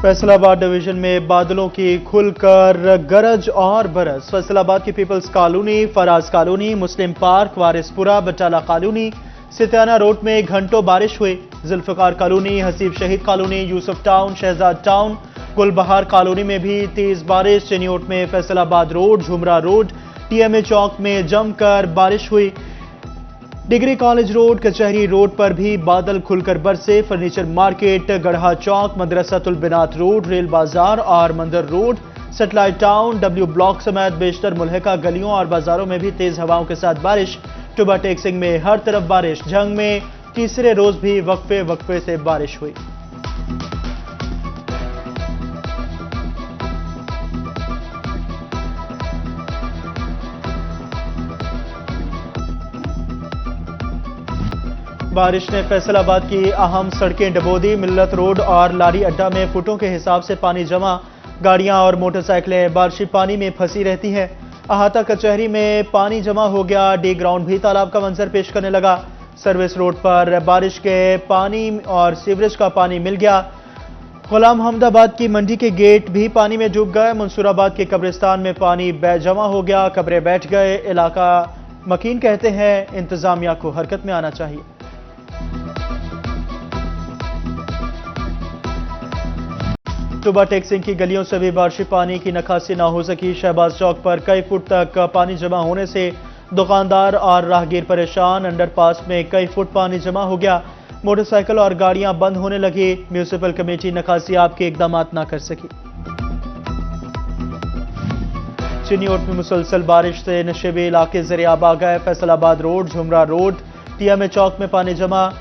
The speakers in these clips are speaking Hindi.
फैसलाबाद डिवीजन में बादलों की खुलकर गरज और बरस। फैसलाबाद की peoples colony, Faraz colony, Muslim park, Warispura, Batala colony, Sitana road में घंटों बारिश हुई। Zulfiqar colony, Haseeb Shaheed colony, Yousuf town, Shahzad town, Gulbahar colony में भी तेज बारिश। चिनियोट में Faisalabad road, Jhumra road, TMA chowk में जमकर बारिश हुई। Degree college road, Kachehri road पर भी बादल खुलकर बरसे। फर्नीचर मार्केट, गढ़ा चौक, मदरसातुल बिनात रोड, रेल बाजार और मंदिर road, satellite town, W block समेत बेशतर मुल्हिका गलियों और बाजारों में भी तेज हवाओं के साथ बारिश। टुबा टेक्सिंग में हर तरफ बारिश। झंग में तीसरे रोज भी वक्फे वक्फे से बारिश हुई। बारिश ने फैसलाबाद की अहम सड़कें डबो दी। मिल्लत रोड और लारी अड्डा में फुटों के हिसाब से पानी जमा। गाड़ियां और मोटरसाइकिलें बारिशी पानी में फंसी रहती हैं। अहाता कचहरी में पानी जमा हो गया। डी ग्राउंड भी तालाब का मंजर पेश करने लगा। सर्विस रोड पर बारिश के पानी और सीवरेज का पानी मिल गया। गुलाम हमदाबाद की मंडी के गेट भी पानी में डूब गए। मंसूराबाद के कब्रिस्तान में पानी जमा हो गया। कब्रें बैठ गए। इलाका मकीन कहते हैं इंतजामिया को हरकत में आना चाहिए। टुबा टेक्सिंग की गलियों से भी बारिशी पानी की निकासी ना हो सकी। शहबाज चौक पर कई फुट तक पानी जमा होने से दुकानदार और राहगीर परेशान। अंडरपास में कई फुट पानी जमा हो गया। मोटरसाइकिल और गाड़ियां बंद होने लगी। म्यूनिसिपल कमेटी निकासी आपके इकदाम ना कर सकी। चिनियोट में मुसलसल बारिश से नशेबी इलाके ज़रियाब आ गए। Faisalabad road, Jhumra road, TMA chowk में पानी जमा।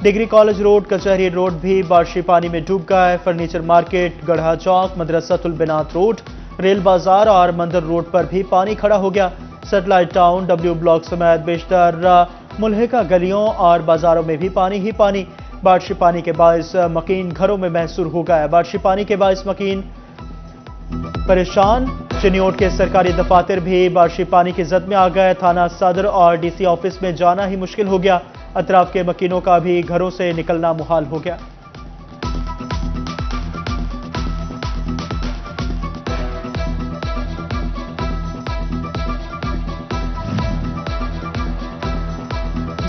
Degree college road, Kachehri road भी बारिशी पानी में डूब गए। फर्नीचर मार्केट, गढ़ा चौक, मदरसातुल बिनात रोड, रेल बाजार और मंदिर रोड पर भी पानी खड़ा हो गया। सेटेलाइट टाउन, डब्ल्यू ब्लॉक समेत बेशतर मुल्हिका गलियों और बाजारों में भी पानी ही पानी। बारिशी पानी के बायस मकीन घरों में महसूर हो गया। बारिशी पानी के बायस मकीन परेशान। चिनियोट के सरकारी दफातर भी बारिशी पानी की जद में आ गए। थाना सदर और डीसी ऑफिस में जाना ही मुश्किल हो गया। अतराफ के मकीनों का भी घरों से निकलना मुहाल हो गया।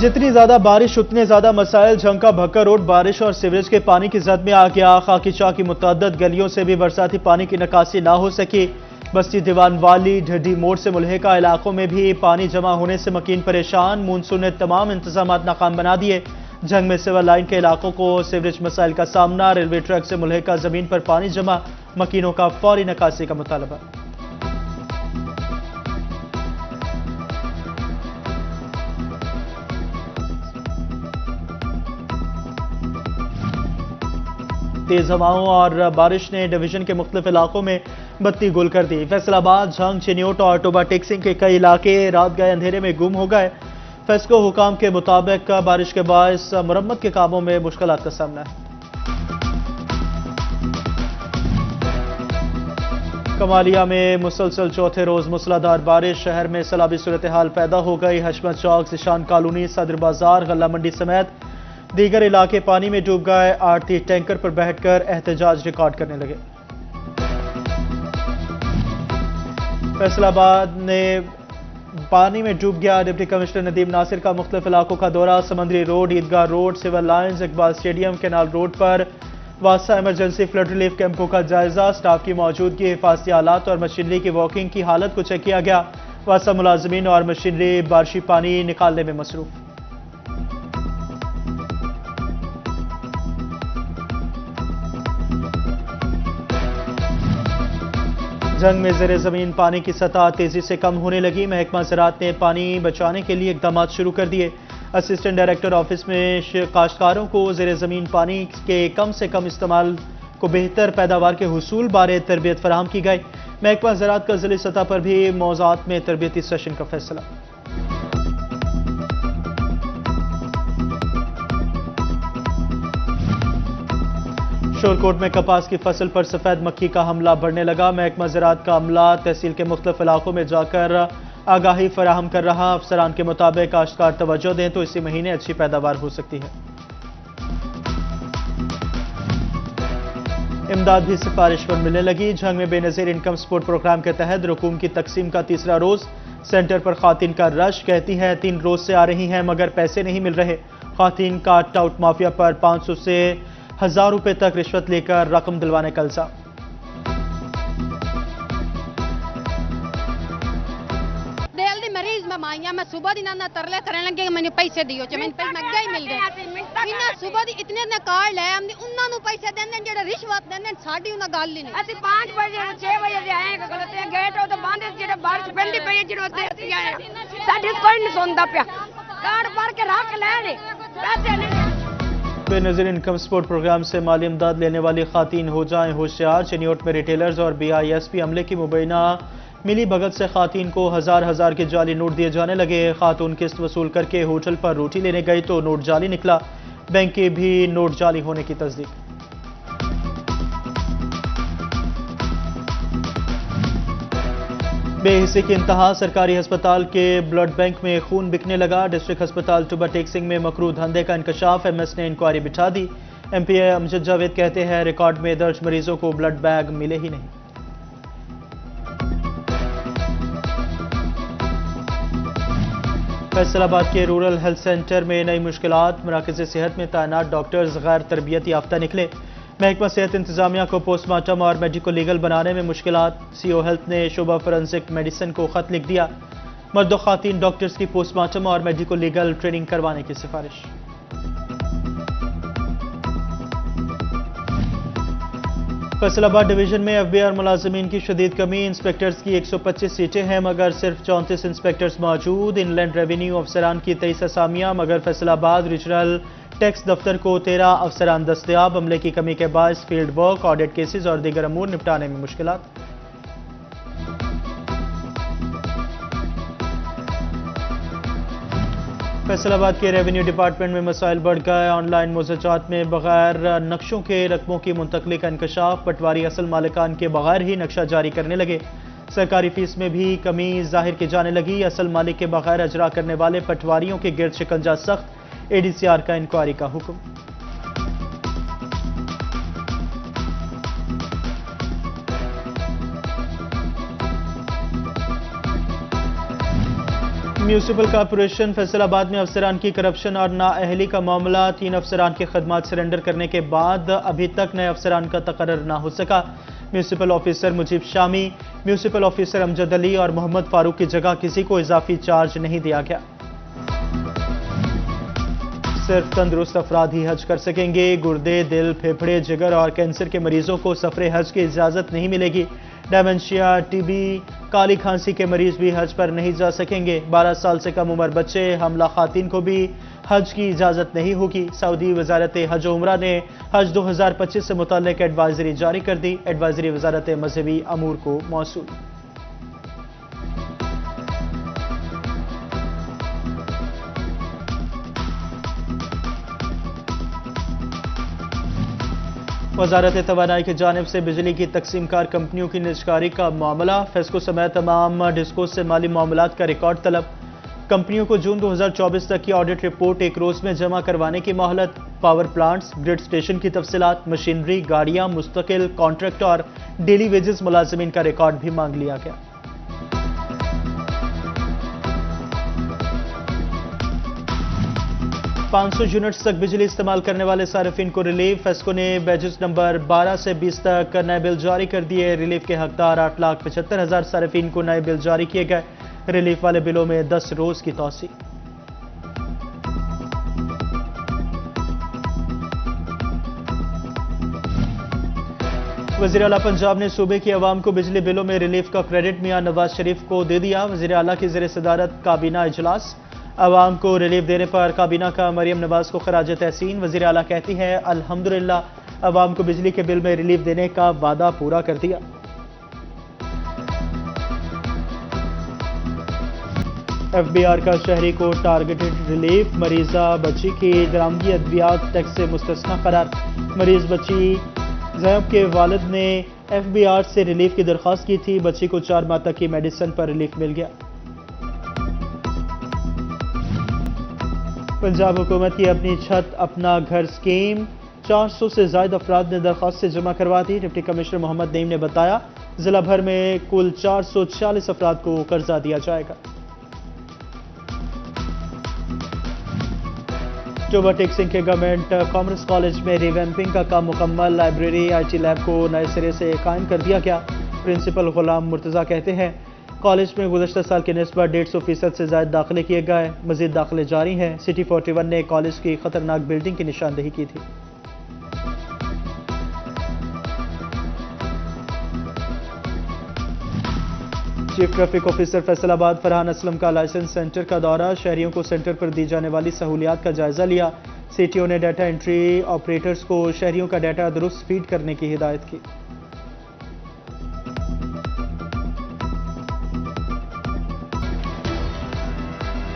जितनी ज्यादा बारिश उतने ज्यादा मसाइल। झंग का भक्कर रोड बारिश और सीवरेज के पानी की जद में आ गया। खाकी शाह की मुतअद्दिद गलियों से भी बरसाती पानी की निकासी ना हो सकी। बस्ती दीवान वाली, ढड्डी मोड़ से मुल्हिका इलाकों में भी पानी जमा होने से मकीन परेशान। मानसून ने तमाम इंतजाम नाकाम बना दिए। झंग में सिविल लाइन के इलाकों को सीवरेज मसाइल का सामना। रेलवे ट्रैक से मुल्हिका जमीन पर पानी जमा। मकीनों का फौरी निकासी का मुतालबा। तेज हवाओं और बारिश ने डिवीजन के मुख्तलिफ इलाकों में बत्ती गुल कर दी। फैसलाबाद, झंग, चिनियोट और टुबा टेक्सिंग के कई इलाके रात गए अंधेरे में गुम हो गए। फेस्को हुकाम के मुताबिक बारिश के बायस मरम्मत के कामों में मुश्किलात का सामना है। कमालिया में मुसलसल चौथे रोज मूसलाधार बारिश। शहर में सैलाबी सूरत हाल पैदा हो गई। हशमत चौक, जिशान कॉलोनी, सदर बाजार, गल्ला मंडी समेत दीगर इलाके पानी में डूब गए। आरती टैंकर पर बैठकर एहतजाज रिकॉर्ड करने लगे। फैसलाबाद ने पानी में डूब गया। डिप्टी कमिश्नर नदीम नासिर का मुख्तलिफ इलाकों का दौरा। Samundri road, Eidgah road, civil lines, Iqbal stadium, canal road पर वासा इमरजेंसी फ्लड रिलीफ कैंपों का जायजा। स्टाफ की मौजूदगी, हिफाजती आलात और मशीनरी की वर्किंग की हालत को चेक किया गया। वासा मुलाजमीन और मशीनरी बारिशी पानी निकालने में मसरूफ। झंग में ज़ेरे ज़मीन पानी की सतह तेजी से कम होने लगी। महकमा ज़राअत ने पानी बचाने के लिए इकदाम शुरू कर दिए। असिस्टेंट डायरेक्टर ऑफिस में काश्तकारों को ज़ेरे ज़मीन पानी के कम से कम इस्तेमाल को बेहतर पैदावार के हुसूल बारे तरबियत फराहम की गई। महकमा ज़राअत का ज़िली सतह पर भी मौज़ूआत में तरबियती सेशन का फैसला। शोरकोट में कपास की फसल पर सफेद मक्खी का हमला बढ़ने लगा। महकमा ज़राअत का अमला तहसील के मुख्तलिफ इलाकों में जाकर आगाही फराहम कर रहा। अफसरान के मुताबिक काश्तकार तवज्जो दें तो इसी महीने अच्छी पैदावार हो सकती है। इमदाद भी सिफारिश पर मिलने लगी। झंग में बेनज़ीर इनकम सपोर्ट प्रोग्राम के तहत रकूम की तकसीम का तीसरा रोज। सेंटर पर खातिन का रश, कहती है 3 रोज से आ रही हैं मगर पैसे नहीं मिल रहे। खातिन का टाउट माफिया पर 500 से 1000 रुपए तक रिश्वत लेकर रकम दिलवाने का इल्जाम। मैं सुबह दिन तरले करने लगे मैंने पैसे दियो मैंने पैसे महंगा ही मिल गए इन्ना सुबह दी इतने ने कार्ड ले हमने उन्ना नु पैसे देंदे जेड़ा रिश्वत देंदे साडी उना गल ही नहीं। ਅਸੀਂ 5 ਵਜੇ 6 ਵਜੇ ਦੇ ਆਏ ਗਲਤ ਹੈ ਗੇਟ ਉਹ ਤਾਂ ਬੰਦ ਜਿਹੜੇ ਬਾਰਿਸ਼ ਪੈਂਦੀ ਪਈ ਜਿਹੜੇ ਉੱਤੇ ਅਸੀਂ ਆਏ ਸਾਡੀ ਕੋਈ ਨਹੀਂ ਸੁਣਦਾ ਪਿਆ कार्ड भर के रख लेने पैसे नहीं। बेनज़ीर इनकम सपोर्ट प्रोग्राम से माली इमदाद लेने वाली खातन हो जाएं होशियार। चिन्योट में रिटेलर्स और BISP अमले की मुबैना मिली भगत से खातन को हजार के जाली नोट दिए जाने लगे। खातून किस्त वसूल करके होटल पर रोटी लेने गई तो नोट जाली निकला। बैंक के भी नोट जाली होने की तस्दीक। बेहिसी की इंतहा, सरकारी अस्पताल के ब्लड बैंक में खून बिकने लगा। डिस्ट्रिक्ट अस्पताल टुबा टेक्सिंग में मकरू धंधे का इंकशाफ, MS ने इंक्वायरी बिठा दी। MPA अमजद जावेद कहते हैं रिकॉर्ड में दर्ज मरीजों को ब्लड बैग मिले ही नहीं। फैसलाबाद के रूरल हेल्थ सेंटर में नई मुश्किलात, मराकज़ सेहत में तैनात डॉक्टर्स गैर तरबियत याफ्ता निकले। महकमा सेहत इंतजामिया को पोस्टमार्टम और मेडिको लीगल बनाने में मुश्किलात। CO हेल्थ ने शोबा फोरेंसिक मेडिसिन को खत लिख दिया। मर्द व खातीन डॉक्टर्स की पोस्टमार्टम और मेडिको लीगल ट्रेनिंग करवाने की सिफारिश। फैसलाबाद डिवीजन में FBR मुलाजमीन की शदीद कमी। इंस्पेक्टर्स की 125 सीटें हैं मगर सिर्फ 34 इंस्पेक्टर्स मौजूद। इनलैंड रेवेन्यू अफसरान की 23 असामियां मगर फैसलाबाद रीजनल टैक्स दफ्तर को 13 अफसरान दस्तयाब। अमले की कमी के बायस फील्ड वर्क, ऑडिट केसेस और दीगर अमूर निपटाने में मुश्किलात। फैसलाबाद के रेवेन्यू डिपार्टमेंट में मसाइल बढ़ गए। ऑनलाइन मुज़ाजात में बगैर नक्शों के रकमों की मुंतकली का इंकशाफ। पटवारी असल मालिकान के बगैर ही नक्शा जारी करने लगे। सरकारी फीस में भी कमी जाहिर की जाने लगी। असल मालिक के बगैर अजरा करने वाले पटवारियों के गिर्द शिकंजा सख्त। ADCR का इंक्वायरी का हुक्म। म्यूनिसिपल कॉर्पोरेशन फैसलाबाद में अफसरान की करप्शन और नाअहली का मामला। 3 अफसरान की खदमात सरेंडर करने के बाद अभी तक नए अफसरान का तकर्रर ना हो सका। Municipal officer Mujeeb Shami, municipal officer Amjad Ali और मोहम्मद फारूक की जगह किसी को इजाफी चार्ज नहीं दिया गया। सिर्फ तंदुरुस्त अफराद ही हज कर सकेंगे। गुर्दे, दिल, फेफड़े, जिगर और कैंसर के मरीजों को सफरे हज की इजाजत नहीं मिलेगी। डायमेंशिया, TB, काली खांसी के मरीज भी हज पर नहीं जा सकेंगे। 12 साल से कम उम्र बच्चे, हमला खातिन को भी हज की इजाजत नहीं होगी। सऊदी वजारत हज उमरा ने हज 2025 से मुताल्लिक एडवाइजरी जारी कर दी। एडवाइजरी वजारत मजहबी अमूर को मौसूल। वजारत तवानाई की जानिब से बिजली की तकसीमकार कंपनियों की निजकारी का मामला। फेस्को समेत तमाम डिस्को से माली मामलात का रिकॉर्ड तलब। कंपनियों को जून 2024 तक की ऑडिट रिपोर्ट 1 रोज में जमा करवाने की मोहलत। पावर प्लांट्स, ग्रिड स्टेशन की तफसीलात, मशीनरी, गाड़ियां, मुस्तकिल कॉन्ट्रैक्ट और डेली वेजेस मुलाजमीन का रिकॉर्ड भी मांग लिया गया। $500 यूनिट्स तक बिजली इस्तेमाल करने वाले सार्फिन को रिलीफ। फेस्को ने बैजेस नंबर 12 से 20 तक नए बिल जारी कर दिए। रिलीफ के हकदार 8,75,000 सार्फिन को नए बिल जारी किए गए। रिलीफ वाले बिलों में 10 रोज की तौसी। वज़ीर आला पंजाब ने सूबे की अवाम को बिजली बिलों में रिलीफ का क्रेडिट मियां नवाज शरीफ को दे दिया। वज़ीर आला की ज़ेर सदारत काबीना इजलास। अवाम को रिलीफ देने पर काबीना का मरियम नवाज को खराज तहसीन। वज़ीर आला कहती है अल्हम्दुलिल्लाह अवाम को बिजली के बिल में रिलीफ देने का वादा पूरा कर दिया। FBR का शहरी को टारगेटेड रिलीफ। मरीजा बच्ची की दरामदी अद्वियात टैक्स से मुस्तस्ना करार। मरीज बच्ची जैनब के वालिद ने FBR से रिलीफ की दरख्वास्त की थी। बच्ची को 4 माह तक की मेडिसिन पर रिलीफ मिल गया। पंजाब हुकूमत की अपनी छत अपना घर स्कीम। 400 से ज्यादा अफराद ने दरख्वास्त जमा करवा दी। डिप्टी कमिश्नर मोहम्मद नईम ने बताया जिला भर में कुल 446 अफराद को कर्जा दिया जाएगा। टोबाटेक सिंह के गवर्नमेंट कॉमर्स कॉलेज में रिवैम्पिंग का काम मुकम्मल। लाइब्रेरी IT लैब को नए सिरे से कायम कर दिया गया। प्रिंसिपल गुलाम मुर्तजा कहते हैं कॉलेज में गुज़श्ता साल के निस्बत 150% से ज्यादा दाखिले किए गए। मजीद दाखिले जारी हैं। सिटी 41 ने कॉलेज की खतरनाक बिल्डिंग की निशानदेही की थी। Chief traffic officer Faisalabad Farhan Aslam का लाइसेंस सेंटर का दौरा। शहरियों को सेंटर पर दी जाने वाली सहूलियात का जायजा लिया। CTO ने डाटा एंट्री ऑपरेटर्स को शहरियों का डाटा दुरुस्त फीड करने की हिदायत की।